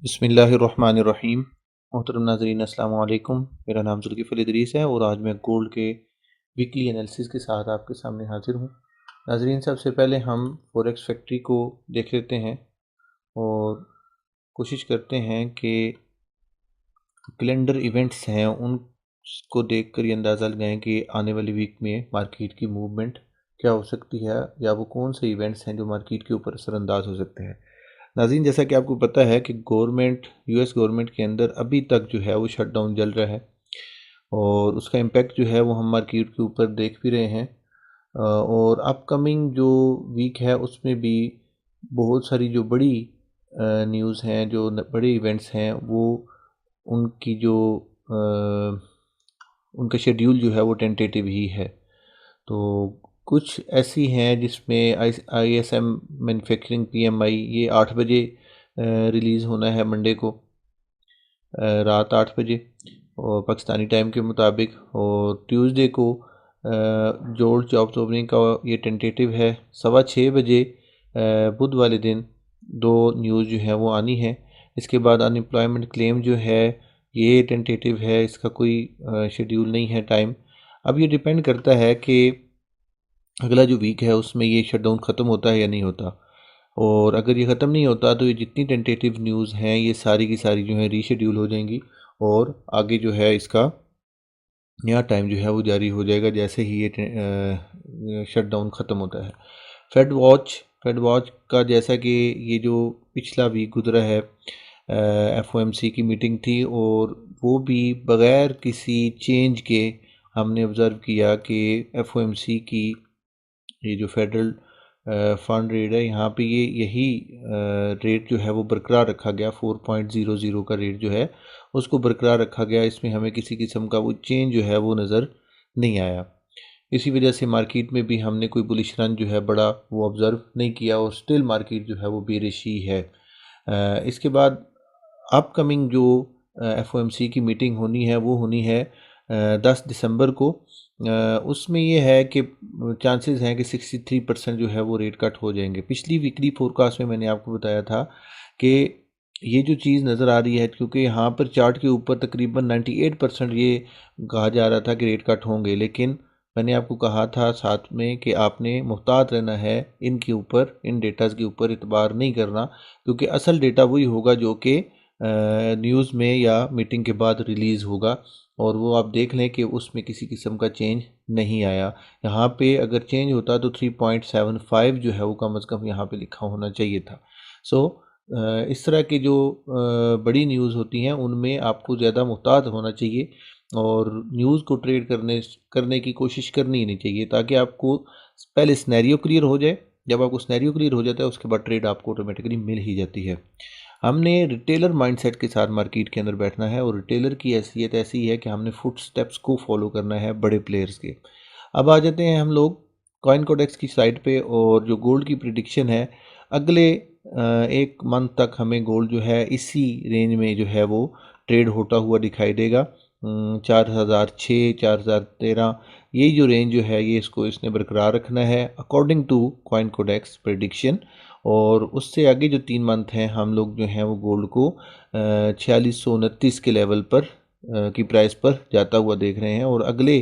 बिस्मिल्लाहिर्रहमानिर्रहीम। मोहतरम नाज़रीन अस्सलाम वालेकुम। मेरा नाम जुल्किफ़ल इदरीस है और आज मैं गोल्ड के वीकली एनालिसिस के साथ आपके सामने हाज़िर हूँ। नाज़रीन, सबसे पहले हम फॉरेक्स फैक्ट्री को देख लेते हैं और कोशिश करते हैं कि कैलेंडर इवेंट्स हैं उनको देखकर ये अंदाज़ा लगाएं कि आने वाली वीक में मार्केट की मूवमेंट क्या हो सकती है या वो कौन से इवेंट्स हैं जो मार्केट के ऊपर असरअंदाज हो सकते हैं। नाज़रीन, जैसा कि आपको पता है कि यूएस गवर्नमेंट के अंदर अभी तक जो है वो शटडाउन चल रहा है और उसका इम्पैक्ट जो है वो हम मार्केट के ऊपर देख भी रहे हैं। और अपकमिंग जो वीक है उसमें भी बहुत सारी जो बड़ी न्यूज़ हैं, जो बड़े इवेंट्स हैं, वो उनकी जो उनका शेड्यूल जो है वो टेंटेटिव ही है। तो कुछ ऐसी हैं जिसमें ISM मैन्युफैक्चरिंग PMI ये 8 बजे रिलीज़ होना है मंडे को, रात 8 बजे और पाकिस्तानी टाइम के मुताबिक। और ट्यूसडे को जोल्ट जॉब्स ओपनिंग का ये टेंटेटिव है 6:15 बजे बुध वाले दिन। दो न्यूज़ जो है वो आनी है। इसके बाद अनएम्प्लॉयमेंट क्लेम जो है ये टेंटेटिव है, इसका कोई शेड्यूल नहीं है टाइम। अब ये डिपेंड करता है कि अगला जो वीक है उसमें ये शटडाउन ख़त्म होता है या नहीं होता। और अगर ये ख़त्म नहीं होता तो ये जितनी टेंटेटिव न्यूज़ हैं ये सारी की सारी जो है रीशेड्यूल हो जाएंगी और आगे जो है इसका नया टाइम जो है वो जारी हो जाएगा जैसे ही ये शटडाउन ख़त्म होता है। फेड वॉच का जैसा कि ये जो पिछला वीक गुजरा है, FOMC की मीटिंग थी और वो भी बग़ैर किसी चेंज के हमने ऑब्ज़र्व किया कि FOMC की ये जो फेडरल फंड रेट है यहाँ पे यही रेट जो है वो बरकरार रखा गया। 4.00 का रेट जो है उसको बरकरार रखा गया। इसमें हमें किसी किस्म का वो चेंज जो है वो नज़र नहीं आया। इसी वजह से मार्केट में भी हमने कोई बुलिश रन जो है बड़ा वो ऑब्ज़र्व नहीं किया और स्टिल मार्केट जो है वो बेरिश ही है। इसके बाद अपकमिंग जो FOMC की मीटिंग होनी है वो होनी है 10 दिसंबर को। उसमें ये है कि चांसेस हैं कि 63% जो है वो रेट कट हो जाएंगे। पिछली वीकली फोरकास्ट में मैंने आपको बताया था कि ये जो चीज़ नज़र आ रही है, क्योंकि यहाँ पर चार्ट के ऊपर तकरीबन 98% ये कहा जा रहा था कि रेट कट होंगे, लेकिन मैंने आपको कहा था साथ में कि आपने मुहतात रहना है इनके ऊपर, इन डेटाज़ के ऊपर इतबार नहीं करना, क्योंकि असल डेटा वही होगा जो कि न्यूज़ में या मीटिंग के बाद रिलीज़ होगा और वो आप देख लें कि उसमें किसी किस्म का चेंज नहीं आया। यहाँ पे अगर चेंज होता तो 3.75 जो है वो कम अज़ कम यहाँ पे लिखा होना चाहिए था। इस तरह की जो बड़ी न्यूज़ होती हैं उनमें आपको ज़्यादा मुहतात होना चाहिए और न्यूज़ को ट्रेड करने की कोशिश करनी ही नहीं चाहिए, ताकि आपको पहले सिनेरियो क्लियर हो जाए। जब आपको सिनेरियो क्लियर हो जाता है उसके बाद ट्रेड आपको ऑटोमेटिकली मिल ही जाती है। हमने रिटेलर माइंडसेट के साथ मार्केट के अंदर बैठना है और रिटेलर की हैसियत ऐसी है कि हमने फुट स्टेप्स को फॉलो करना है बड़े प्लेयर्स के। अब आ जाते हैं हम लोग कॉइन कोडेक्स की साइड पे और जो गोल्ड की प्रिडिक्शन है अगले एक मंथ तक हमें गोल्ड जो है इसी रेंज में जो है वो ट्रेड होता हुआ दिखाई देगा। 4006 4013 यही जो रेंज जो है ये इसने बरकरार रखना है according to coin codex prediction. और उससे आगे जो 3 मंथ हैं हम लोग जो हैं वो गोल्ड को 4629 के लेवल पर की प्राइस पर जाता हुआ देख रहे हैं और अगले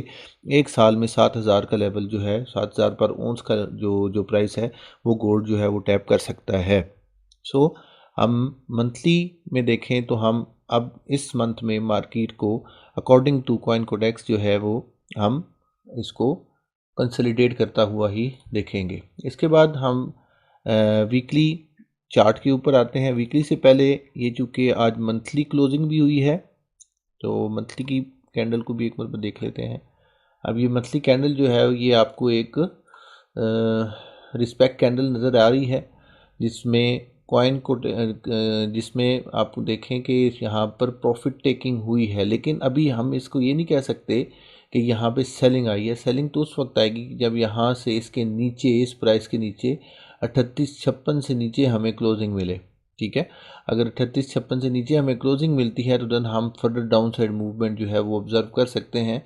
एक साल में 7000 का लेवल जो है, 7000 पर ओंस का जो जो प्राइस है वो गोल्ड जो है वो टैप कर सकता है। हम मंथली में देखें तो हम अब इस मंथ में मार्केट को अकॉर्डिंग टू कॉइन कोडेक्स जो है वो हम इसको कंसोलिडेट करता हुआ ही देखेंगे। इसके बाद हम वीकली चार्ट के ऊपर आते हैं। वीकली से पहले ये चूँकि आज मंथली क्लोजिंग भी हुई है तो मंथली की कैंडल को भी एक बार देख लेते हैं। अब ये मंथली कैंडल जो है ये आपको एक रिस्पेक्ट कैंडल नज़र आ रही है जिसमें जिसमें आप देखें कि यहाँ पर प्रॉफिट टेकिंग हुई है, लेकिन अभी हम इसको ये नहीं कह सकते कि यहाँ पे सेलिंग आई है। सेलिंग तो उस वक्त आएगी जब यहाँ से इसके नीचे, इस प्राइस के नीचे 3856 से नीचे हमें क्लोजिंग मिले। ठीक है, अगर 3856 से नीचे हमें क्लोजिंग मिलती है तो देन हम फर्दर डाउन साइड मूवमेंट जो है वो ऑब्ज़र्व कर सकते हैं,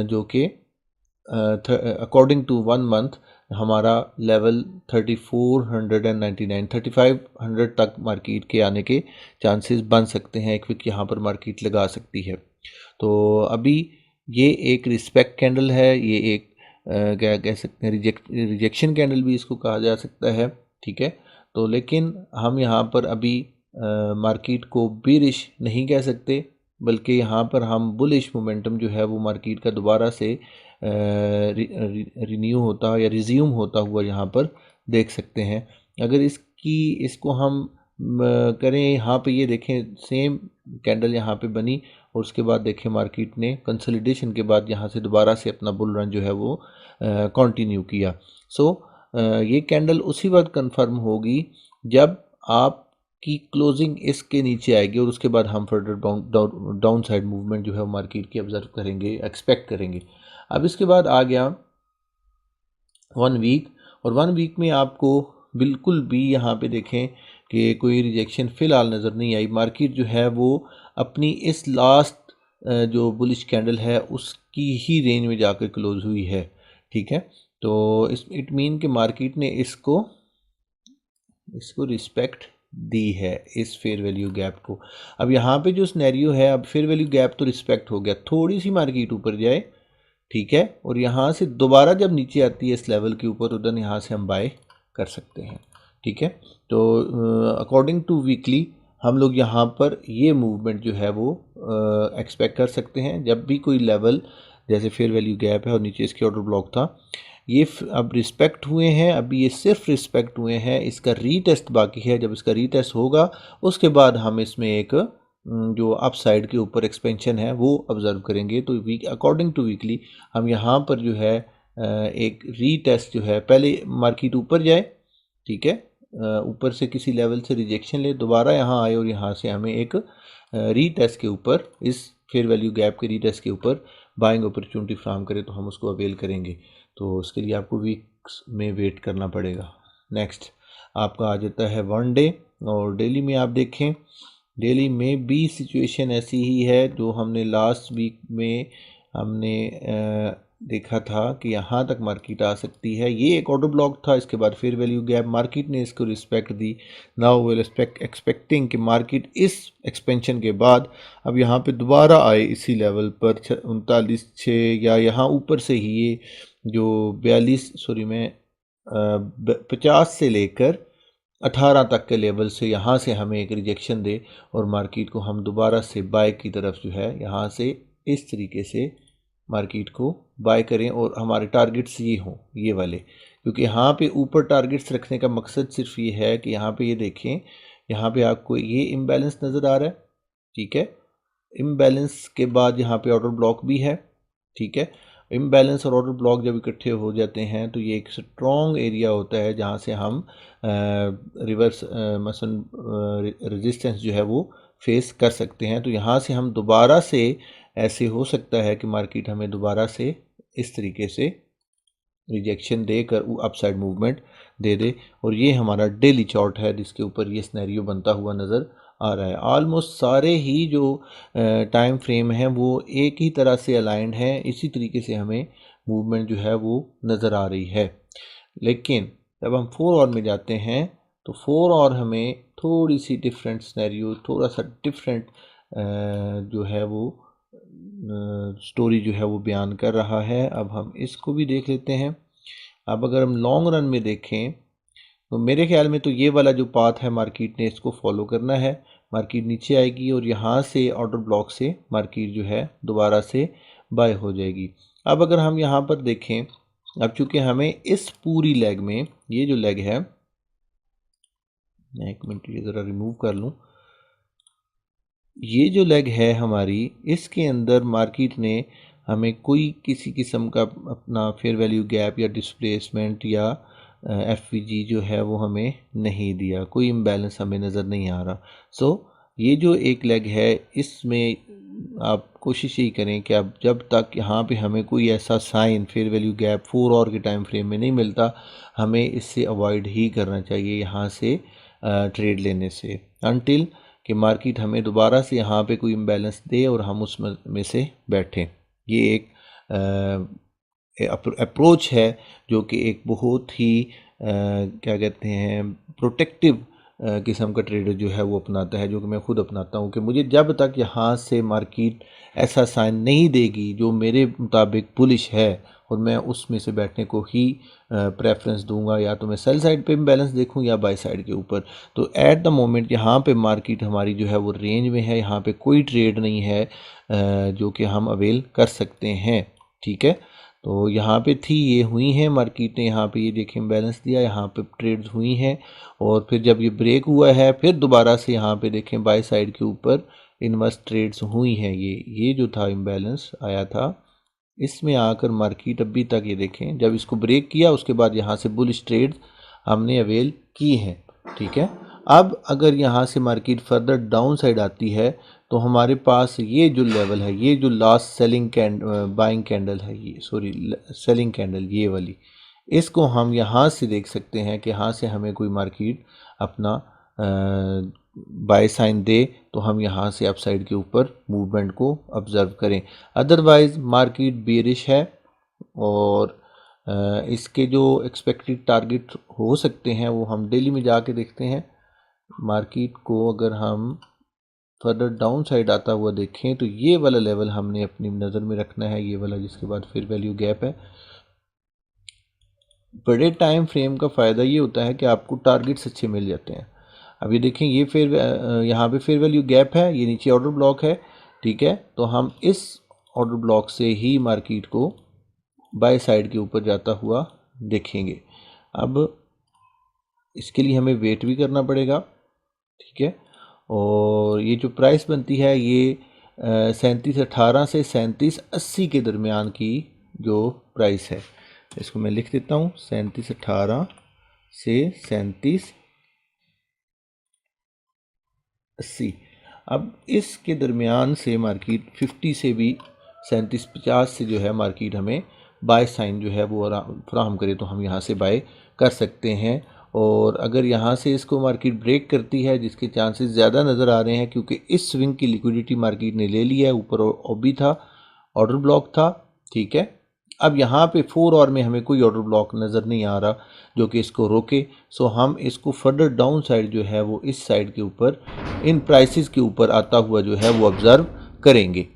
जो कि अकॉर्डिंग टू 1 मंथ हमारा लेवल 3499 3500 तक मार्केट के आने के चांसेस बन सकते हैं। एक विक यहाँ पर मार्केट लगा सकती है। तो अभी ये एक रिस्पेक्ट कैंडल है, ये एक क्या कह सकते हैं, रिजेक्शन कैंडल भी इसको कहा जा सकता है। ठीक है, तो लेकिन हम यहाँ पर अभी मार्केट को बीरिश नहीं कह सकते, बल्कि यहाँ पर हम बुलिश मोमेंटम जो है वो मार्केट का दोबारा से रिन्यू होता या रिज्यूम होता हुआ यहाँ पर देख सकते हैं। अगर इसको हम करें, यहाँ पे ये देखें सेम कैंडल यहाँ पे बनी और उसके बाद देखें मार्केट ने कंसोलिडेशन के बाद यहाँ से दोबारा से अपना बुल रन जो है वो कंटिन्यू किया। सो ये कैंडल उसी वक्त कंफर्म होगी जब आप की क्लोजिंग इसके नीचे आएगी और उसके बाद हम फर्दर डाउन साइड मूवमेंट जो है मार्केट की ऑब्जर्व करेंगे, एक्सपेक्ट करेंगे। अब इसके बाद आ गया 1 वीक, और 1 वीक में आपको बिल्कुल भी यहाँ पे देखें कि कोई रिजेक्शन फ़िलहाल नज़र नहीं आई। मार्केट जो है वो अपनी इस लास्ट जो बुलिश कैंडल है उसकी ही रेंज में जाकर क्लोज हुई है। ठीक है, तो इट मीन कि मार्केट ने इसको रिस्पेक्ट दी है, इस फेयर वैल्यू गैप को। अब यहाँ पे जो सिनेरियो है, अब फेयर वैल्यू गैप तो रिस्पेक्ट हो गया, थोड़ी सी मार्केट ऊपर जाए, ठीक है, और यहाँ से दोबारा जब नीचे आती है इस लेवल के ऊपर, उधर यहाँ से हम बाय कर सकते हैं। ठीक है, तो अकॉर्डिंग टू वीकली हम लोग यहाँ पर ये मूवमेंट जो है वो एक्सपेक्ट कर सकते हैं। जब भी कोई लेवल जैसे फेयर वैल्यू गैप है और नीचे इसके ऑर्डर ब्लॉक था, ये अब रिस्पेक्ट हुए हैं, अभी ये सिर्फ रिस्पेक्ट हुए हैं, इसका रीटेस्ट बाकी है। जब इसका रीटेस्ट होगा उसके बाद हम इसमें एक जो अप साइड के ऊपर एक्सपेंशन है वो ऑब्जर्व करेंगे। तो वीक अकॉर्डिंग टू वीकली हम यहाँ पर जो है एक रीटेस्ट जो है, पहले मार्केट ऊपर जाए, ठीक है, ऊपर से किसी लेवल से रिजेक्शन ले, दोबारा यहाँ आए और यहाँ से हमें एक रीटेस्ट के ऊपर, इस फेयर वैल्यू गैप के रीटेस्ट के ऊपर बाइंग अपॉर्चुनिटी फ्राहम करे तो हम उसको अवेल करेंगे। तो उसके लिए आपको वीक्स में वेट करना पड़ेगा। नेक्स्ट आपका आ जाता है 1 डे, और डेली में आप देखें, डेली में भी सिचुएशन ऐसी ही है जो हमने लास्ट वीक में हमने देखा था कि यहाँ तक मार्केट आ सकती है। ये एक ऑर्डर ब्लॉक था, इसके बाद फेयर वैल्यू गैप, मार्केट ने इसको respect the. Now will expecting कि मार्केट इस एक्सपेंशन के बाद अब यहाँ पे दोबारा आए इसी लेवल पर 39.6 या यहाँ ऊपर से ही ये जो 50 से लेकर 18 तक के लेवल से यहाँ से हमें एक रिजेक्शन दे और मार्केट को हम दोबारा से बाय की तरफ जो है यहाँ से इस तरीके से मार्केट को बाय करें, और हमारे टारगेट्स ये हों, ये वाले, क्योंकि यहाँ पे ऊपर टारगेट्स रखने का मकसद सिर्फ ये है कि यहाँ पे ये देखें, यहाँ पे आपको ये इम्बैलेंस नज़र आ रहा है। ठीक है, इम्बैलेंस के बाद यहाँ पे ऑर्डर ब्लॉक भी है। ठीक है, इम्बैलेंस और ऑर्डर ब्लॉक जब इकट्ठे हो जाते हैं तो ये एक स्ट्रॉन्ग एरिया होता है जहाँ से हम रिवर्स मसलन रेजिस्टेंस जो है वो फेस कर सकते हैं। तो यहाँ से हम दोबारा से ऐसे हो सकता है कि मार्केट हमें दोबारा से इस तरीके से रिजेक्शन देकर अपसाइड मूवमेंट दे दे, और ये हमारा डेली चार्ट है जिसके ऊपर ये सिनेरियो बनता हुआ नज़र आ रहा है। ऑलमोस्ट सारे ही जो टाइम फ्रेम हैं वो एक ही तरह से अलाइंड हैं, इसी तरीके से हमें मूवमेंट जो है वो नज़र आ रही है। लेकिन जब हम 4 आवर में जाते हैं तो 4 आवर हमें थोड़ी सी डिफरेंट सिनेरियो, थोड़ा सा डिफरेंट जो है वो स्टोरी जो है वो बयान कर रहा है। अब हम इसको भी देख लेते हैं। अब अगर हम लॉन्ग रन में देखें तो मेरे ख्याल में तो ये वाला जो पाथ है मार्केट ने इसको फॉलो करना है। मार्केट नीचे आएगी और यहाँ से ऑर्डर ब्लॉक से मार्केट जो है दोबारा से बाय हो जाएगी। अब अगर हम यहाँ पर देखें, अब चूंकि हमें इस पूरी लेग में, ये जो लेग है, मैं एक मिनट ये ज़रा रिमूव कर लूँ, ये जो लेग है हमारी, इसके अंदर मार्केट ने हमें कोई किसी किस्म का अपना फेयर वैल्यू गैप या डिस्प्लेसमेंट या एफवीजी जो है वो हमें नहीं दिया, कोई इम्बैलेंस हमें नज़र नहीं आ रहा। सो ये जो एक लेग है इसमें आप कोशिश यही करें कि अब जब तक यहाँ पे हमें कोई ऐसा sign fair value gap 4 hour के टाइम फ्रेम में नहीं मिलता, हमें इससे अवॉइड ही करना चाहिए यहाँ से ट्रेड लेने से, अनटिल कि मार्केट हमें दोबारा से यहाँ पे कोई इम्बैलेंस दे और हम उसमें से बैठें। ये एक अप्रोच है, जो कि एक बहुत ही क्या कहते हैं, प्रोटेक्टिव किस्म का ट्रेडर जो है वो अपनाता है, जो कि मैं खुद अपनाता हूँ कि मुझे जब तक यहाँ से मार्केट ऐसा साइन नहीं देगी जो मेरे मुताबिक बुलिश है, और मैं उसमें से बैठने को ही प्रेफरेंस दूंगा, या तो मैं सेल साइड पे बैलेंस देखूं या बाय साइड के ऊपर। तो एट द मोमेंट यहाँ पे मार्केट हमारी जो है वो रेंज में है, यहाँ पे कोई ट्रेड नहीं है जो कि हम अवेल कर सकते हैं। ठीक है, तो यहाँ पे थी, ये हुई हैं मार्केट ने, यहाँ पे ये देखें बैलेंस दिया, यहाँ पे ट्रेड्स हुई हैं, और फिर जब ये ब्रेक हुआ है फिर दोबारा से यहाँ पे देखें बाय साइड के ऊपर इन्वर्स ट्रेड्स हुई हैं। ये जो था इम्बैलेंस आया था, इसमें आकर मार्केट अभी तक ये देखें जब इसको ब्रेक किया उसके बाद यहाँ से बुलिश ट्रेड हमने अवेल की हैं। ठीक है, अब अगर यहाँ से मार्केट फर्दर डाउन साइड आती है तो हमारे पास ये जो लेवल है, ये जो लास्ट सेलिंग बाइंग कैंडल है, ये सॉरी सेलिंग कैंडल ये वाली, इसको हम यहाँ से देख सकते हैं कि यहाँ से हमें कोई मार्केट अपना बाय साइन दे तो हम यहाँ से अपसाइड के ऊपर मूवमेंट को ऑब्जर्व करें। अदरवाइज मार्केट बेरिश है, और इसके जो एक्सपेक्टेड टारगेट हो सकते हैं वो हम डेली में जाके देखते हैं। मार्केट को अगर हम फर्दर डाउन साइड आता हुआ देखें तो ये वाला लेवल हमने अपनी नज़र में रखना है, ये वाला, जिसके बाद फेयर वैल्यू गैप है। बड़े टाइम फ्रेम का फ़ायदा ये होता है कि आपको टारगेट्स अच्छे मिल जाते हैं। अब ये देखें, ये यहाँ पे फेयर वैल्यू गैप है, ये नीचे ऑर्डर ब्लॉक है। ठीक है, तो हम इस ऑर्डर ब्लॉक से ही मार्केट को बाय साइड के ऊपर जाता हुआ देखेंगे। अब इसके लिए हमें वेट भी करना पड़ेगा। ठीक है, और ये जो प्राइस बनती है ये 37.18 से 37.80 के दरमियान की जो प्राइस है, इसको मैं लिख देता हूँ, 37.18 से 37.80। अब इसके दरमियान से मार्केट 50 से भी 37.50 से जो है मार्केट हमें बाय साइन जो है वो फराहम करे तो हम यहाँ से बाय कर सकते हैं। और अगर यहाँ से इसको मार्केट ब्रेक करती है, जिसके चांसेस ज़्यादा नज़र आ रहे हैं क्योंकि इस स्विंग की लिक्विडिटी मार्केट ने ले लिया है, ऊपर ओबी था, ऑर्डर ब्लॉक था। ठीक है, अब यहाँ पे 4 आवर में हमें कोई ऑर्डर ब्लॉक नज़र नहीं आ रहा जो कि इसको रोके, सो हम इसको फर्दर डाउन साइड जो है वो इस साइड के ऊपर इन प्राइसेस के ऊपर आता हुआ जो है वो ऑब्ज़र्व करेंगे।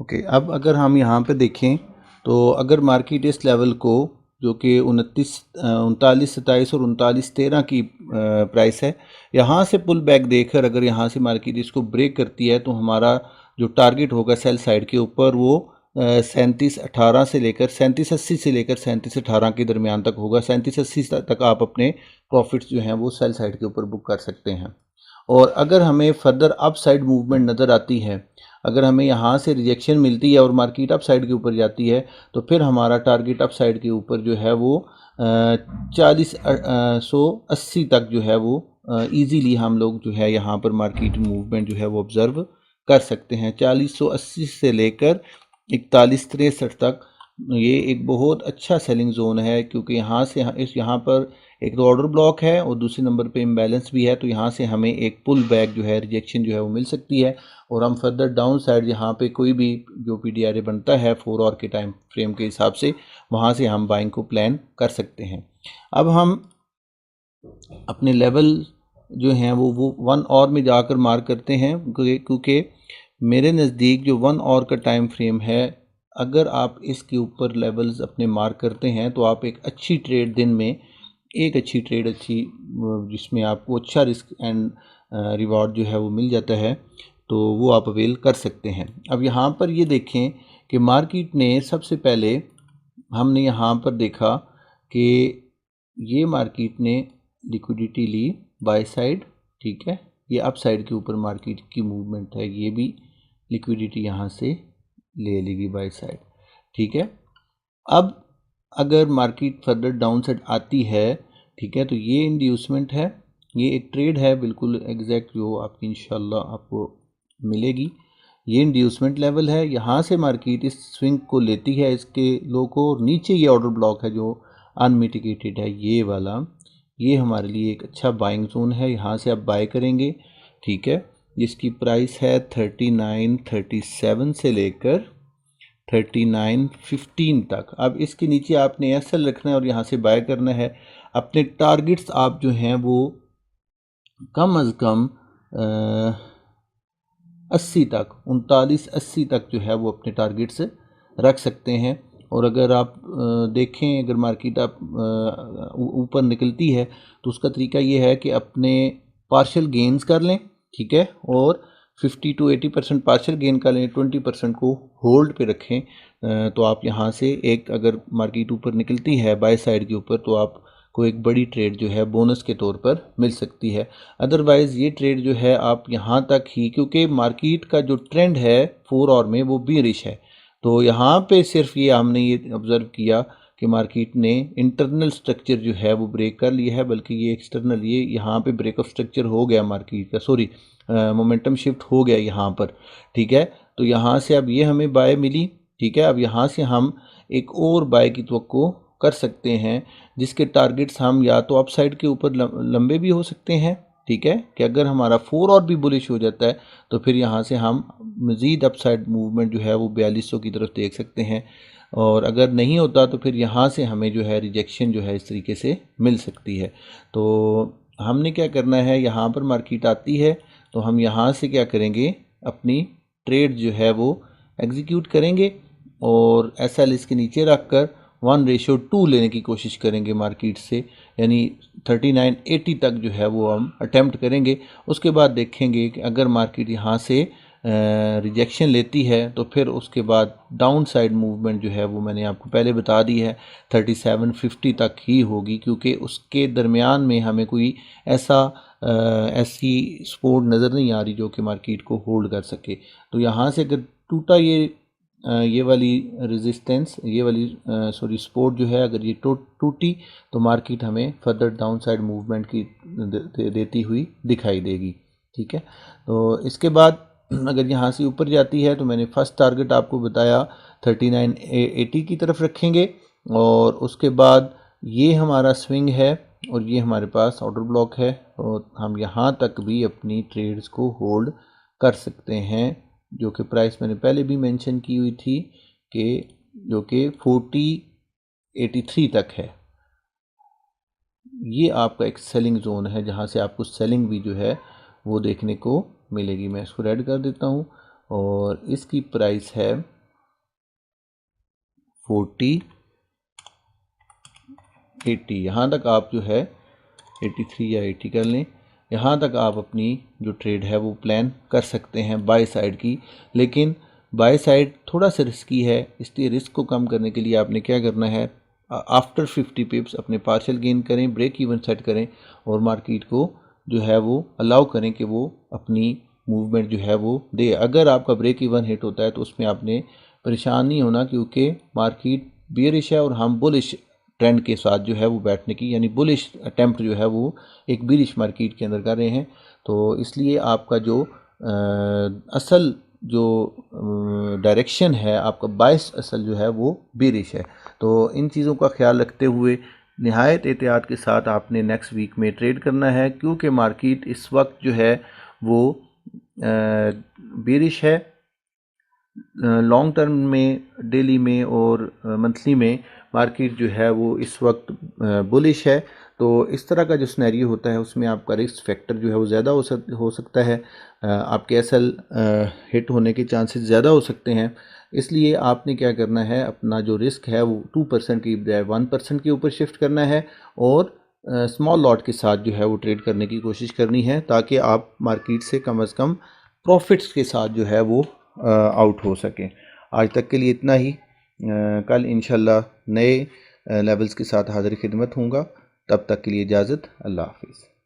ओके, अब अगर हम यहाँ पे देखें तो अगर मार्केट इस लेवल को, जो कि 39.27 और 39.13 की प्राइस है, यहाँ से पुल बैक देकर अगर यहाँ से मार्केट इसको ब्रेक करती है तो हमारा जो टारगेट होगा सेल साइड के ऊपर वो 37.18 से लेकर 37.80 से लेकर 37.18 के दरमियान तक होगा। 37.80 तक आप अपने प्रॉफिट्स जो हैं वो सेल साइड के ऊपर बुक कर सकते हैं। और अगर हमें फर्दर अप साइड मूवमेंट नज़र आती है, अगर हमें यहाँ से रिजेक्शन मिलती है और मार्केट अप साइड के ऊपर जाती है, तो फिर हमारा टारगेट अप साइड के ऊपर जो है वो 40,180 तक जो है वो ईजीली हम लोग जो है यहाँ पर मार्केट मूवमेंट जो है वो ऑब्ज़र्व कर सकते हैं। 40,180 से लेकर 41,63 तक ये एक बहुत अच्छा सेलिंग जोन है, क्योंकि यहाँ से यहाँ पर एक तो ऑर्डर ब्लॉक है और दूसरे नंबर पे इम्बैलेंस भी है, तो यहाँ से हमें एक पुल बैक जो है, रिजेक्शन जो है वो मिल सकती है, और हम फर्दर डाउन साइड यहाँ पे कोई भी जो PDRA बनता है 4 आवर के टाइम फ्रेम के हिसाब से, वहाँ से हम बाइंग को प्लान कर सकते हैं। अब हम अपने लेवल जो हैं वो 1 आवर में जाकर मार्क करते हैं, क्योंकि मेरे नज़दीक जो 1 आवर का टाइम फ्रेम है, अगर आप इसके ऊपर लेवल्स अपने मार्क करते हैं तो आप एक अच्छी ट्रेड दिन में, एक अच्छी ट्रेड जिसमें आपको अच्छा रिस्क एंड रिवॉर्ड जो है वो मिल जाता है, तो वो आप अवेल कर सकते हैं। अब यहाँ पर ये देखें कि मार्केट ने सबसे पहले हमने यहाँ पर देखा कि ये मार्केट ने लिक्विडिटी ली बाय साइड। ठीक है, ये अप साइड के ऊपर मार्केट की मूवमेंट है, ये भी लिक्विडिटी यहाँ से ले लेगी बाय साइड। ठीक है, अब अगर मार्केट फर्दर डाउन साइड आती है, ठीक है, तो ये इंड्यूसमेंट है, ये एक ट्रेड है बिल्कुल एग्जैक्ट जो आपकी इंशाल्लाह आपको मिलेगी। ये इंड्यूसमेंट लेवल है, यहाँ से मार्केट इस स्विंग को लेती है, इसके लो को, और नीचे ये ऑर्डर ब्लॉक है जो अनमिटिगेटेड है, ये वाला, ये हमारे लिए एक अच्छा बाइंग जोन है, यहाँ से आप बाय करेंगे। ठीक है, जिसकी प्राइस है 39.37 से लेकर 39.15 तक। अब इसके नीचे आपने एसएल रखना है और यहाँ से बाय करना है। अपने टारगेट्स आप जो हैं वो कम अज़ कम 80 तक, 39-80 तक जो है वो अपने टारगेट्स रख सकते हैं। और अगर आप देखें, अगर मार्केट आप ऊपर निकलती है तो उसका तरीका ये है कि अपने पार्शियल गेन्स कर लें, ठीक है, और 50 to 80% पार्शियल गेन कर लें, 20% को होल्ड पे रखें। तो आप यहाँ से एक, अगर मार्केट ऊपर निकलती है बाय साइड के ऊपर, तो आप को एक बड़ी ट्रेड जो है बोनस के तौर पर मिल सकती है। अदरवाइज़ ये ट्रेड जो है आप यहाँ तक ही, क्योंकि मार्केट का जो ट्रेंड है 4 आवर में वो बीरिश है, तो यहाँ पे सिर्फ ये हमने ये ऑब्ज़र्व किया कि मार्केट ने इंटरनल स्ट्रक्चर जो है वो ब्रेक कर लिया है, बल्कि ये एक्सटर्नल, ये यहाँ पे ब्रेक ऑफ स्ट्रक्चर हो गया मार्केट का, सॉरी मोमेंटम शिफ्ट हो गया यहाँ पर, ठीक है। तो यहाँ से अब ये हमें बाय मिली, ठीक है। अब यहाँ से हम एक और बाय की तवक्को कर सकते हैं, जिसके टारगेट्स हम या तो अपसाइड के ऊपर लंबे भी हो सकते हैं, ठीक है, कि अगर हमारा 4 और भी बुलिश हो जाता है तो फिर यहाँ से हम मज़ीद अपसाइड मूवमेंट जो है वो 4200 की तरफ देख सकते हैं। और अगर नहीं होता तो फिर यहाँ से हमें जो है रिजेक्शन जो है इस तरीके से मिल सकती है। तो हमने क्या करना है, यहाँ पर मार्केट आती है तो हम यहाँ से क्या करेंगे, अपनी ट्रेड जो है वो एग्जीक्यूट करेंगे और एसएल इसके नीचे रख कर 1:2 लेने की कोशिश करेंगे मार्केट से, यानी 39.80 तक जो है वो हम अटेम्प्ट करेंगे। उसके बाद देखेंगे कि अगर मार्केट यहाँ से रिजेक्शन लेती है तो फिर उसके बाद डाउन साइड मूवमेंट जो है वो मैंने आपको पहले बता दी है 37.50 तक ही होगी, क्योंकि उसके दरमियान में हमें कोई ऐसी सपोर्ट नज़र नहीं आ रही जो कि मार्केट को होल्ड कर सके। तो यहाँ से अगर टूटा ये वाली रेजिस्टेंस, ये वाली सॉरी सपोर्ट जो है, अगर ये टूटी तो मार्केट हमें फर्दर डाउन साइड मूवमेंट की देती हुई दिखाई देगी, ठीक है। तो इसके बाद अगर यहाँ से ऊपर जाती है तो मैंने फर्स्ट टारगेट आपको बताया 39.80 की तरफ रखेंगे, और उसके बाद ये हमारा स्विंग है और ये हमारे पास ऑर्डर ब्लॉक है, और हम यहाँ तक भी अपनी ट्रेड्स को होल्ड कर सकते हैं, जो कि प्राइस मैंने पहले भी मेंशन की हुई थी कि जो कि 40.83 तक है। ये आपका एक सेलिंग जोन है जहाँ से आपको सेलिंग भी जो है वो देखने को मिलेगी। मैं इसको रेड कर देता हूँ और इसकी प्राइस है 40.80। यहाँ तक आप जो है 83 या 80 कर लें, यहाँ तक आप अपनी जो ट्रेड है वो प्लान कर सकते हैं बाय साइड की। लेकिन बाय साइड थोड़ा सा रिस्की है, इसलिए रिस्क को कम करने के लिए आपने क्या करना है, आफ्टर 50 पिप्स अपने पार्शियल गेन करें, ब्रेक इवन सेट करें और मार्केट को जो है वो अलाउ करें कि वो अपनी मूवमेंट जो है वो दे। अगर आपका ब्रेक इवन हिट होता है तो उसमें आपने परेशान नहीं होना, क्योंकि मार्केट बेयरिश है और हम बुलिश ट्रेंड के साथ जो है वो बैठने की, यानी बुलिश अटेम्प्ट जो है वो एक बेरिश मार्केट के अंदर कर रहे हैं। तो इसलिए आपका जो असल जो डायरेक्शन है, आपका बायस असल जो है वो बेरिश है। तो इन चीज़ों का ख्याल रखते हुए निहायत एहतियात के साथ आपने नेक्स्ट वीक में ट्रेड करना है, क्योंकि मार्केट इस वक्त जो है वो बेरिश है। लॉन्ग टर्म में, डेली में और मंथली में मार्केट जो है वो इस वक्त बुलिश है। तो इस तरह का जो सिनेरियो होता है उसमें आपका रिस्क फैक्टर जो है वो ज़्यादा हो सकता है, आपके एसएल हिट होने के चांसेस ज़्यादा हो सकते हैं। इसलिए आपने क्या करना है, अपना जो रिस्क है वो 2% की बजाय 1% के ऊपर शिफ्ट करना है और स्मॉल लॉट के साथ जो है वो ट्रेड करने की कोशिश करनी है, ताकि आप मार्केट से कम अज़ कम प्रॉफिट्स के साथ जो है वो आउट हो सकें। आज तक के लिए इतना ही। कल इंशाल्लाह नए लेवल्स के साथ हाज़िर खिदमत होऊंगा। तब तक के लिए इजाज़त। अल्लाह हाफ़िज़।